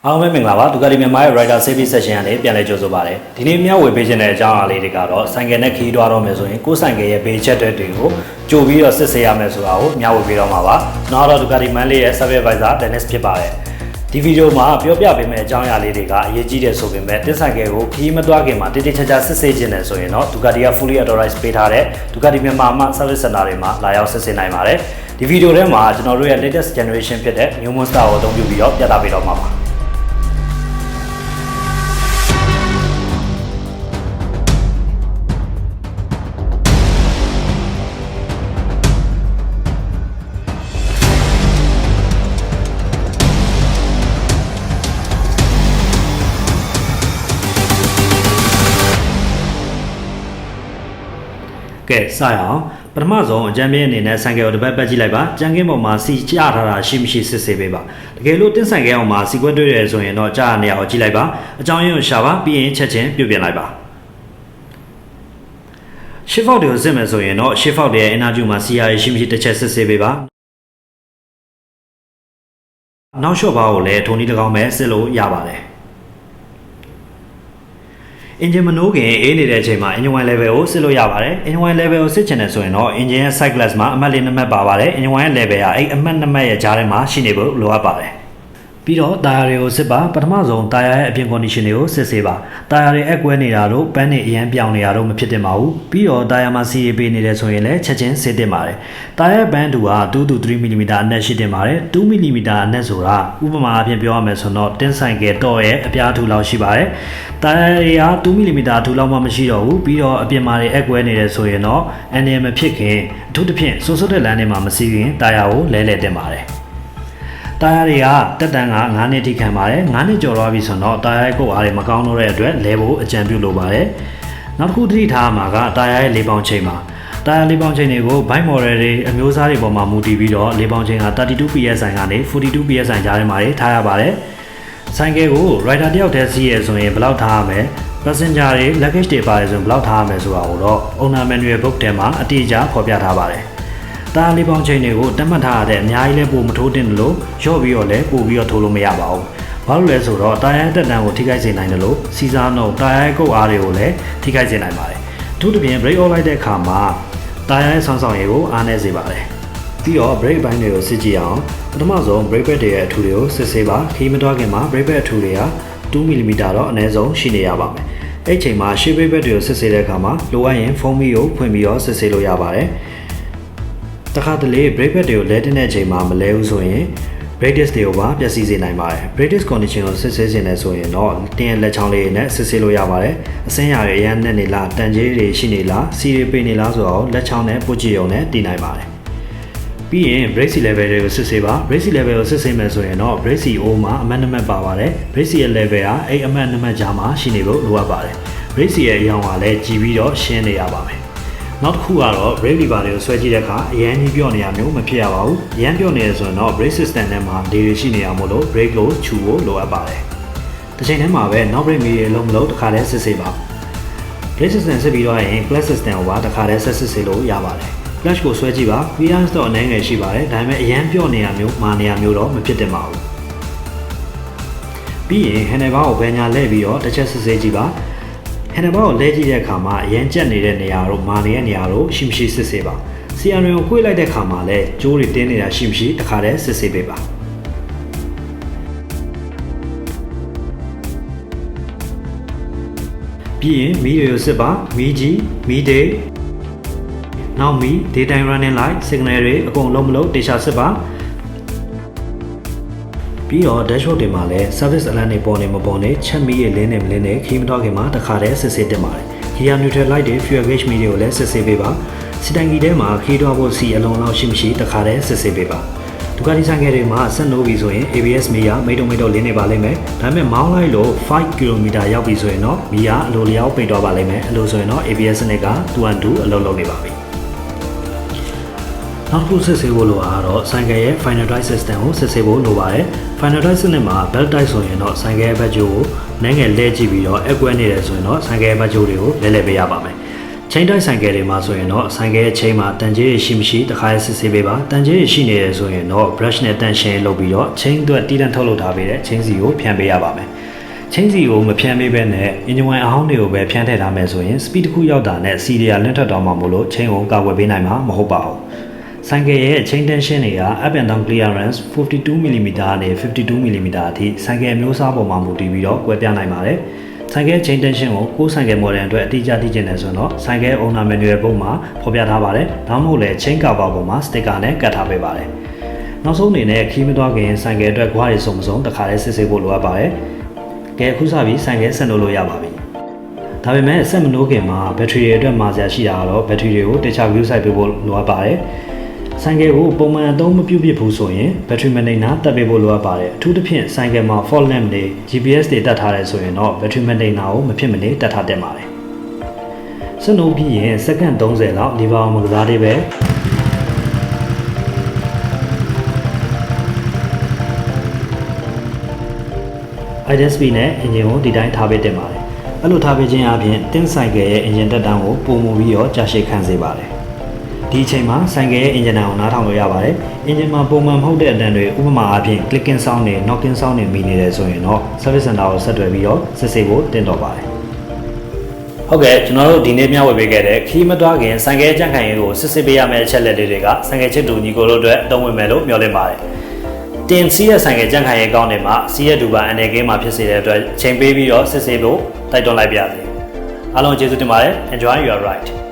အားလုံးပဲမင်္ဂလာပါ Ducati Myanmar ရဲ့ Rider Service Session ကနေပြန်လည်ကြိုဆိုပါရစေ။ဒီနေ့မျှဝေပေးခြင်းတဲ့အကြောင်းအရာလေးတွေကတော့ဆိုင်ကယ်နဲ့ခီးတွားတော့မယ်ဆိုရင်ကိုယ်ဆိုင်ကယ်ရဲ့ဘေးချက်တွေကိုကြိုပြီးတော့စစ်ဆေးရမယ်ဆိုတာကိုမျှဝေပေးတော့မှာပါ။ကျွန်တော်ကတော့ Ducati Mandalay ရဲ့ Service Advisor Dennis ဖြစ်ပါတယ်။ဒီဗီဒီယိုမှာပြောပြပေးမယ့်အကြောင်းအရာလေးတွေကအရေးကြီးတယ်ဆိုပေမဲ့တစ်ဆိုင်ကယ်ကိုခီးမတွားခင်မှာတိတိကျကျစစ်ဆေးခြင်းနဲ့ဆိုရင်တော့ Ducati က fully authorized ပေးထားတဲ့ Ducati Myanmar မှာ Service Center တွေမှာလာရောက်စစ်ဆေးနိုင်ပါတယ်။ဒီဗီဒီယိုထဲမှာကျွန်တော်တို့ရဲ့ latest generation ဖြစ်တဲ့ New Monster ကိုအသုံးပြုပြီးတော့ပြသပေးတော့မှာပါ။ကဲစရအောင်ပထမဆုံးအကြမ်းပြင်းအနေနဲ့ဆိုင်ကယ်ကိုတစ်ပတ်ပတ်ကြည့်လိုက်ပါကြံကင်းပေါ်မှာစီကျထားတာရှိမရှိစစ်ဆေးပေးပါတကယ်လို့တင်းဆိုင်ကယ်အောင်မှာစီကွက်တွေ့ရဆိုရင်တော့ကြားရနေအောင်ကြည့်လိုက်ပါအကြောင်းရင်းကိုရှာပါပြီးရင်ချက်ချင်းပြုတ်ပြင်လိုက်ပါရှစ်ဖောက်တွေကိုစစ်မယ်ဆိုရင်တော့ရှစ်ဖောက်တွေရဲ့ energy မှာစီရရှိမရှိတစ်ချက်စစ်ဆေးပေးပါနောက်လျှော့ပါကိုလည်းထုံနည်း၎င်းပဲစစ်လို့ရပါတယ်engine မနိုးခင်အေးနေတဲ့အချိန်မှာ engine oil level ကိုစစ်လို့ရပါတယ် engine oil level ကိုစစ်ချင်တယ်ဆိုရင်တော့ engine ရဲ့ side glass မှာအမှတ်လေး2မှတ်ပါပါတယ် engine oil ရဲ့ level ကအဲ့အမှတ်2မှတ်ရဲ့ကြားထဲမှာရှိနေဖို့လိုအပ်ပါတယ်ပြီးတော့တာယာတွေကိုစစ်ပါပထမဆုံးတာယာရဲ့အပြင် condition တွေကိုစစ်ဆေးပါတာယာတွေအက်ကွဲနေတာတို့ပန်းတွေအရန်ပြောင်းနေတာတို့မဖြစ်သင့်ပါဘူးပြီးတော့တာယာမှာစီရေးပေးနေတယ်ဆိုရင်လည်းချက်ချင်းစစ်သင့်ပါတယ်တာယာရဲ့ပန်းတူက2 to 3 mm အနက်ရှိသင့်ပါတယ်2 mm အနက်ဆိုတာဥပမာအဖြစ်ပြောရမယ်ဆိုတော့တင်းဆိုင်ကယ်တော့ရဲ့အပြားထူလောက်ရှိပါတယ်တာယာတွေက2 mm ထူလောက်မှမရှိတော့ဘူးပြီးတော့အပြင်မှာတွေအက်ကွဲနေတယ်ဆိုရင်တော့အန်ရမဖြစ်ခင်အထူးသဖြင့်စိုးစိုးတဲ့လမ်းတွေမှာမစီးရင်တာယာကိုလဲသင့်ပါတယ်တာယာတွေကတက်တန်းက9နှစ်ထိခံပါတယ်9နှစ်ကျော်သွားပြီဆိုတော့တာယာရဲ့ကိုယ်အားတွေမကောင်းတော့တဲ့အတွက်လဲဖို့အကြံပြုလိုပါတယ်နောက်တစ်ခုသတိထားမှာကတာယာရဲ့လေးပေါင်းချိန်မှာတာယာလေးပေါင်းချိန်တွေကို bike model တွေအမျိုးအစားတွေပေါ်မှာမူတည်ပြီးတော့လေးပေါင်းချိန်က 32 psi ကနေ 42 psi ကြားထဲမှာထားရပါတယ်ဆိုင်ကယ်ကို rider တယောက်တည်းစီးရဆိုရင်ဘယ်လောက်ထားရမလဲ passenger တွေ luggage တွေပါတယ်ဆိုရင်ဘယ်လောက်ထားရမလဲဆိုတာကိုတော့ owner manual book ထဲမှာအတိအကျဖော်ပြထားပါတယ်တာလေးပေါင်းချိန်တွေကိုတတ်မှတ်ထားရတဲ့အများကြီးလဲပို့မထိုးတင်လို့ရော့ပြီးတော့လဲပို့ပြီးတော့ထိုးလို့မရပါဘူး။ဘာလို့လဲဆိုတော့တာယာတက်တန်းကိုထိခိုက်စေနိုင်တယ်လို့စီစားနှုတ်တာယာကုတ်အားတွေကိုလည်းထိခိုက်စေနိုင်ပါတယ်။အထူးသဖြင့် brake off လိုက်တဲ့အခါမှာတာယာရဲ့ဆောင်းဆောင်ရည်ကိုအားနည်းစေပါတယ်။ပြီးတော့ brake ဘိုင်းတွေကိုစစ်ကြည့်အောင်ပထမဆုံး brake pad တွေရဲ့အထူတွေကိုစစ်ဆေးပါခီးမတွားခင်မှာ brake pad အထူတွေက2 mm တော့အနည်းဆုံးရှိနေရပါမယ်။အဲ့ချိန်မှာ shape brake pad တွေကိုစစ်ဆေးတဲ့အခါမှာလိုအပ်ရင် foam ကိုဖွင့်ပြီးတော့စစ်ဆေးလို့ရပါတယ်။တခါတလေ brake pad တွေကိုလဲတင်တဲ့အချိန်မှာမလဲဘူးဆိုရင် brake disc တွေကိုပါပျက်စီးစေနိုင်ပါတယ် brake disc condition ကိုစစ်ဆေးခြင်းနဲ့ဆိုရင်တော့တင်းရဲ့လက်ချောင်းလေးနဲ့စစ်ဆေးလို့ရပါတယ်အစင်းရတွေအရန်နဲ့နေလားတန်ကြေးတွေရှိနေလားစီတွေပိနေလားဆိုတော့လက်ချောင်းနဲ့ပုတ်ကြည့်ရုံနဲ့တည်နိုင်ပါတယ်ပြီးရင် brake C level တွေကိုစစ်ဆေးပါ brake C level ကိုစစ်ဆေးမယ်ဆိုရင်တော့ brake C O မှာအမှတ်2မှတ်ပါပါတယ် brake C ရဲ့ level ကအဲ့အမှတ်2မှတ်ကြားမှာရှိနေဖို့လိုအပ်ပါတယ် brake C ရဲ့အရောင်ကလည်းကြည့်ပြီးတော့ရှင်းနေရပါမယ်နောက်တစ်ခုကတော့ brake lever တွေကိုဆွဲကြည့်တဲ့အခါအရန်ကြီးပြော့နေရမျိုးမဖြစ်ရပါဘူး။အရန်ပြော့နေရဆိုရင်တော့ brake system ထဲမှာလေတွေရှိနေအောင်မို့လို့ brake ကိုခြူဖို့လိုအပ်ပါတယ်။တစ်ချိန်တည်းမှာပဲနောက် brake မီတွေလုံးမလို့တစ်ခါတည်းစစ်ဆေးပါ။ brake system စစ်ပြီးတော့ရင် clutch system ကိုပါတစ်ခါတည်းစစ်ဆေးလို့ရပါတယ်။ clutch ကိုဆွဲကြည့်ပါ clearance တော့အနည်းငယ်ရှိပါတယ်။ဒါပေမဲ့အရန်ပြော့နေရမျိုးမာနေရမျိုးတော့မဖြစ်သင့်ပါဘူး။ပြီးရင် handlebar ကိုဘယ်ညာလှည့်ပြီးတော့တစ်ချက်စစ်ဆေးကြည့်ပါဟန်ဒယ်ဘာကိုလဲကြည့်တဲ့အခါမှာအရန်ကျက်နေတဲ့နေရာတို့မာနေတဲ့နေရာတို့ရှိမရှိစစ်ဆေးပါစီအန်ကိုခွေးလိုက်တဲ့အခါမှာလည်းကြိုးတွေတင်းနေတာရှိမရှိတစ်ခါတည်းစစ်ဆေးပေးပါပြီးရင်မီးတွေကိုစစ်ပါမီးကြီးမီးဒေးနောက်မီး daytime running light signal တွေအကုန်လုံးမလို့တေချာစစ်ပါပြီးတော့ dashboard တွေမှာလည်း service alarm တွေပေါ်နေမပေါ်နေချက်မီးရဲ့လင်းနေမလင်းနေခီးမတော့ခင်မှာတခါတည်းစစ်ဆေးတင်ပါတယ်။ gear neutral light တွေ fuel gauge မီးတွေကိုလည်းစစ်ဆေးပေးပါ။စီတိုင်ကြီးထဲမှာခီးတော့ဖို့စီအလုံးလောက်ရှိမရှိတခါတည်းစစ်ဆေးပေးပါ။ Ducati ဆိုင်ကယ်တွေမှာဆက်နိုးပြီဆိုရင် ABS မီးကမိတ်တုံလင်းနေပါလိမ့်မယ်။ဒါပေမဲ့မောင်းလိုက်လို့5 km ရောက်ပြီဆိုရင်တော့မီးကအလိုလျောက်ပိတ်သွားပါလိမ့်မယ်။အလိုဆိုရင်တော့ ABS စနစ်က2-2အလုံးလုံးနေပါပြီ။နောက်တစ်ခုစစ်ဆေးဖို့လိုတာကတော့ဆိုင်ကယ်ရဲ့ final drive system ကိုစစ်ဆေးဖို့လိုပါတယ် final drive စနစ်မှာ belt drive ဆိုရင်တော့ဆိုင်ကယ်ရဲ့ဘက်ဂျိုးကိုနည်းငယ်လဲကြည့်ပြီးတော့အက်ကွဲနေတယ်ဆိုရင်တော့ဆိုင်ကယ်ရဲ့ဘက်ဂျိုးတွေကိုလဲပေးရပါမယ် ချိန်တိုက်ဆိုင်ကယ်တွေမှာဆိုရင်တော့ဆိုင်ကယ်ရဲ့ချိန်မှာတန်ကြေးရှိမရှိတခါစစ်ဆေးပေးပါတန်ကြေးရှိနေတယ်ဆိုရင်တော့ brush နဲ့တန်ရှင်းလုပ်ပြီးတော့ချိန်အတွက်တည်တံ့ထုတ်လုပ်ထားပေးတဲ့ချိန်စီကိုဖြန်းပေးရပါမယ်ချိန်စီကိုမဖြန်းပေးဘဲနဲ့ engine oil အဟောင်းတွေကိုပဲဖြန်းထည့်ထားမယ်ဆိုရင် speed တစ်ခုရောက်တာနဲ့စီရီယာလွင့်ထွက်သွားမှာမို့လို့ချိန်ကိုကာကွယ်ပေးနိုင်မှာမဟုတ်ပါဘူးဆိုင်ကယ်ရဲ့ချိန်တန်ရှင်းတွေက up and down clearance 52mm နဲ့ 52mm အထိဆိုင်ကယ်မျိုးစားပေါ်မှာမူတည်ပြီးတော့ကွဲပြားနိုင်ပါတယ်ဆိုင်ကယ်ချိန်တန်ရှင်းကိုကိုယ်ဆိုင်ကယ် model အတွက်အတိအကျသိချင်တယ်ဆိုတော့ဆိုင်ကယ် owner manual ပုံမှာဖော်ပြထားပါတယ်။ဒါမှမဟုတ်လည်းချိန်ကာဗာပေါ်မှာ sticker နဲ့ကတ်ထားပေးပါတယ်။နောက်ဆုံးအနေနဲ့ခီးမသွားခင်ဆိုင်ကယ်အတွက်ဂွားတွေစုံစုံတစ်ခါလေးစစ်ဆေးဖို့လိုအပ်ပါတယ်။ကဲအခုစပြီးဆိုင်ကယ်ဆက်လို့ရပါပြီ။ဒါပေမဲ့ဆက်မလို့ခင်မှာဘက်ထရီတွေအတွက်မှာစရာရှိတာကတော့ဘက်ထရီတွေကိုတခြား view site ပေးဖို့လိုအပ်ပါတယ်။ဆိုင်ကယ်ကိုပုံမှန်အသုံးမပြုဖြစ်ဘူးဆိုရင်ဘက်ထရီမတိန်တာတက်ပေးဖို့လိုအပ်ပါတယ်အထူးသဖြင့်ဆိုင်ကယ်မှာ fault lamp တွေ GPS တွေတက်ထားတယ်ဆိုရင်တော့ဘက်ထရီမတိန်တာကိုမဖြစ်မနေတက်ထားတင်ပါတယ်ဆက်လို့ပြီးရင်စက္ကန့်30လောက်လီဗာအောင်မကစားသေးပဲidle speed နဲ့ engine ကိုဒီတိုင်းထားပေးတင်ပါတယ်အဲ့လိုထားပေးခြင်းအပြင်တင်းဆိုင်ကယ်ရဲ့ engine တက်တန်းကိုပုံမူပြီးတော့ကြာရှည်ခံစေပါတယ်ဒီအချိန်မှာဆိုင်ကယ်ရဲ့ engine ကိုနားထောင်လို့ရပါတယ်။ engine မှာပုံမှန်မဟုတ်တဲ့အတန်တွေဥပမာအားဖြင့် clicking sound တွေ knocking sound တွေမိနေတယ်ဆိုရင်တော့ service center ကိုဆက်သွယ်ပြီးတော့စစ်ဆေးဖို့တင်တော်ပါတယ်။ဟုတ်ကဲ့ကျွန်တော်တို့ဒီနေ့မျှဝေပေးခဲ့တဲ့ခီးမသွားခင်ဆိုင်ကယ်ကြန့်ခိုင်ရေးကိုစစ်ဆေးပေးရမယ့်အချက်လက်တွေကဆိုင်ကယ်ချစ်သူညီကိုတို့အတွက်အသုံးဝင်မယ်လို့မျှော်လင့်ပါတယ်။တင်စီးရဲ့ဆိုင်ကယ်ကြန့်ခိုင်ရေးကောင်းတွေမှာစီးရဲ့ဒူပါအနေကင်းမှာဖြစ်စေတဲ့အတွက်ချိန်ပေးပြီးတော့စစ်ဆေးဖို့တိုက်တွန်းလိုက်ပါရစေ။အားလုံးကျေးဇူးတင်ပါတယ် enjoy your ride